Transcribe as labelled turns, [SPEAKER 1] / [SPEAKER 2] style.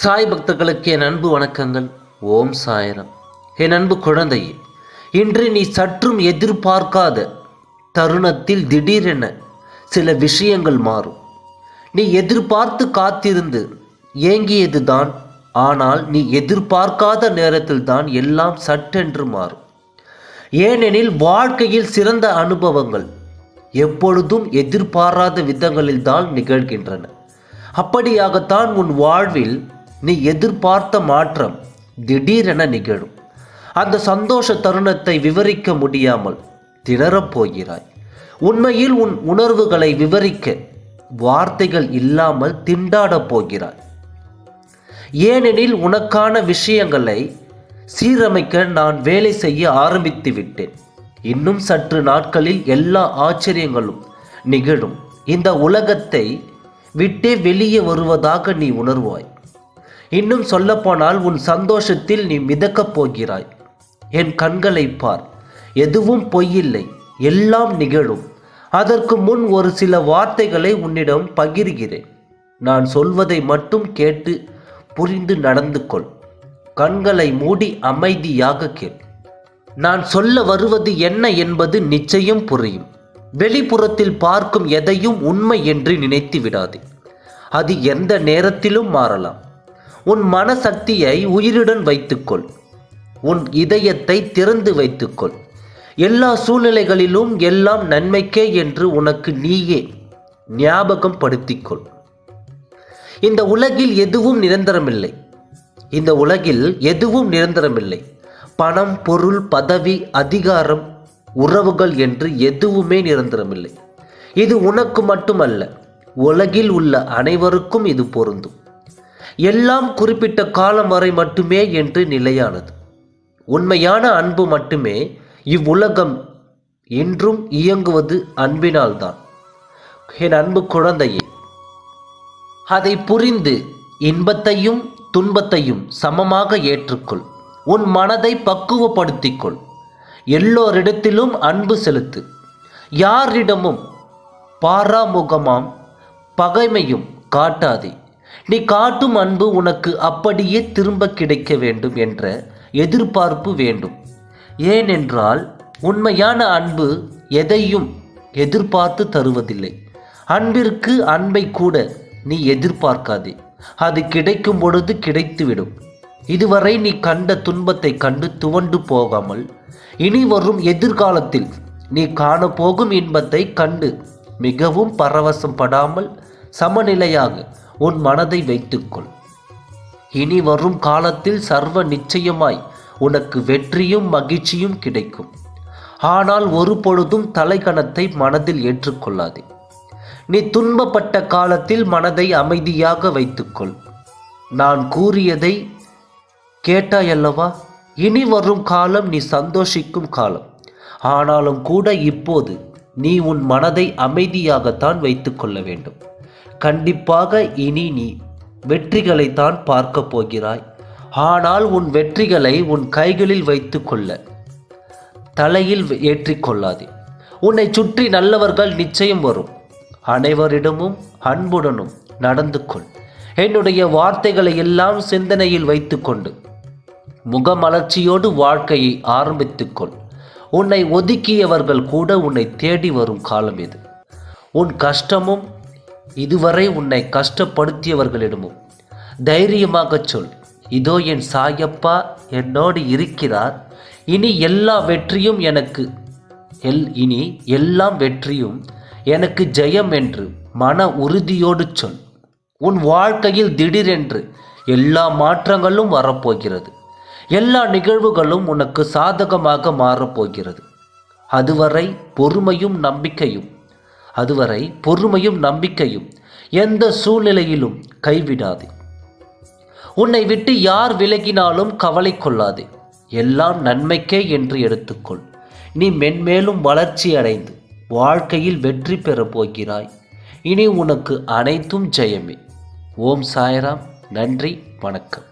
[SPEAKER 1] சாய் பக்தர்களுக்கு என் அன்பு வணக்கங்கள். ஓம் சாய்ராம். என் அன்பு குழந்தையே, இன்று நீ சற்றும் எதிர்பார்க்காத தருணத்தில் திடீரென சில விஷயங்கள் மாறும். நீ எதிர்பார்த்து காத்திருந்து ஏங்கியது தான், ஆனால் நீ எதிர்பார்க்காத நேரத்தில் தான் எல்லாம் சட்டென்று மாறும். ஏனெனில் வாழ்க்கையில் சிறந்த அனுபவங்கள் எப்பொழுதும் எதிர்பாராத விதங்களில் தான் நிகழ்கின்றன. அப்படியாகத்தான் உன் வாழ்வில் நீ எதிர்பார்த்த மாற்றம் திடீரென நிகழும். அந்த சந்தோஷ தருணத்தை விவரிக்க முடியாமல் திணறப் போகிறாய். உண்மையில் உன் உணர்வுகளை விவரிக்க வார்த்தைகள் இல்லாமல் திண்டாடப் போகிறாய். ஏனெனில் உனக்கான விஷயங்களை சீரமைக்க நான் வேலை செய்ய ஆரம்பித்து விட்டேன். இன்னும் சற்று நாட்களில் எல்லா ஆச்சரியங்களும் நிகழும். இந்த உலகத்தை விட்டே வெளியே வருவதாக நீ உணர்வாய். இன்னும் சொல்லப்போனால் உன் சந்தோஷத்தில் நீ மிதக்கப் போகிறாய். என் கண்களை பார், எதுவும் பொய்யில்லை, எல்லாம் நிகழும். அதற்கு முன் ஒரு சில வார்த்தைகளை உன்னிடம் பகிர்கிறேன். நான் சொல்வதை மட்டும் கேட்டு புரிந்து நடந்து கொள். கண்களை மூடி அமைதியாக கேள். நான் சொல்ல வருவது என்ன என்பது நிச்சயம் புரியும். வெளிப்புறத்தில் பார்க்கும் எதையும் உண்மை என்று நினைத்து விடாதே. அது எந்த நேரத்திலும் மாறலாம். உன் மனசக்தியை உயிருடன் வைத்துக்கொள். உன் இதயத்தை திறந்து வைத்துக்கொள். எல்லா சூழ்நிலைகளிலும் எல்லாம் நன்மைக்கே என்று உனக்கு நீயே ஞாபகம் படுத்திக்கொள். இந்த உலகில் எதுவும் நிரந்தரமில்லை. இந்த உலகில் எதுவும் நிரந்தரமில்லை. பணம், பொருள், பதவி, அதிகாரம், உறவுகள் என்று எதுவுமே நிரந்தரமில்லை. இது உனக்கு மட்டுமல்ல, உலகில் உள்ள அனைவருக்கும் இது பொருந்தும். எல்லாம் குறிப்பிட்ட காலம் வரை மட்டுமே என்று நிலையானது. உண்மையான அன்பு மட்டுமே இவ்வுலகம் என்றும் இயங்குவது அன்பினால்தான். என் அன்பு குழந்தையே, அதை புரிந்து இன்பத்தையும் துன்பத்தையும் சமமாக ஏற்றுக்கொள். உன் மனதை பக்குவப்படுத்திக்கொள். எல்லோரிடத்திலும் அன்பு செலுத்து. யாரிடமும் பாராமுகமாம் பகைமையும் காட்டாதே. நீ காட்டும் அன்பு உனக்கு அப்படியே திரும்ப கிடைக்க வேண்டும் என்ற எதிர்பார்ப்பு வேண்டும். ஏனென்றால் உண்மையான அன்பு எதையும் எதிர்பார்த்து தருவதில்லை. அன்பிற்கு அன்பை கூட நீ எதிர்பார்க்காதே. அது கிடைக்கும் பொழுது கிடைத்துவிடும். இதுவரை நீ கண்ட துன்பத்தை கண்டு துவண்டு போகாமல், இனி வரும் எதிர்காலத்தில் நீ காணப்போகும் இன்பத்தை கண்டு மிகவும் பரவசம் படாமல் சமநிலையாக உன் மனதை வைத்துக்கொள். இனி வரும் காலத்தில் சர்வ நிச்சயமாய் உனக்கு வெற்றியும் மகிழ்ச்சியும் கிடைக்கும். ஆனால் ஒரு பொழுதும் தலைகணத்தை மனதில் ஏற்றுக்கொள்ளாதே. நீ துன்பப்பட்ட காலத்தில் மனதை அமைதியாக வைத்துக்கொள். நான் கூறியதை கேட்டாயல்லவா? இனி வரும் காலம் நீ சந்தோஷிக்கும் காலம். ஆனாலும் கூட இப்போது நீ உன் மனதை அமைதியாகத்தான் வைத்து கொள்ள வேண்டும். கண்டிப்பாக இனி நீ வெற்றிகளைத்தான் பார்க்க போகிறாய். ஆனால் உன் வெற்றிகளை உன் கைகளில் வைத்து கொள்ள தலையில் ஏற்றிக்கொள்ளாதே. உன்னை சுற்றி நல்லவர்கள் நிச்சயம் வரும். அனைவரிடமும் அன்புடனும் நடந்து கொள். என்னுடைய வார்த்தைகளை எல்லாம் சிந்தனையில் வைத்துக்கொண்டு முகமலர்ச்சியோடு வாழ்க்கையை ஆரம்பித்துக்கொள். உன்னை ஒதுக்கியவர்கள் கூட உன்னை தேடி வரும் காலம் இது. உன் கஷ்டமும் இதுவரை உன்னை கஷ்டப்படுத்தியவர்களிடமும் தைரியமாக சொல், இதோ என் சாயப்பா என்னோடு இருக்கிறார். இனி எல்லா வெற்றியும் எனக்கு ஜெயம் என்று மன உறுதியோடு சொல். உன் வாழ்க்கையில் திடீரென்று எல்லா மாற்றங்களும் வரப்போகிறது. எல்லா நிகழ்வுகளும் உனக்கு சாதகமாக மாறப்போகிறது. அதுவரை பொறுமையும் நம்பிக்கையும் எந்த சூழ்நிலையிலும் கைவிடாதே. உன்னை விட்டு யார் விலகினாலும் கவலை கொள்ளாதே. எல்லாம் நன்மைக்கே என்று எடுத்துக்கொள். நீ மென்மேலும் வளர்ச்சி அடைந்து வாழ்க்கையில் வெற்றி பெறப் போகிறாய். இனி உனக்கு அனைத்தும் ஜெயமே. ஓம் சாய்ராம். நன்றி, வணக்கம்.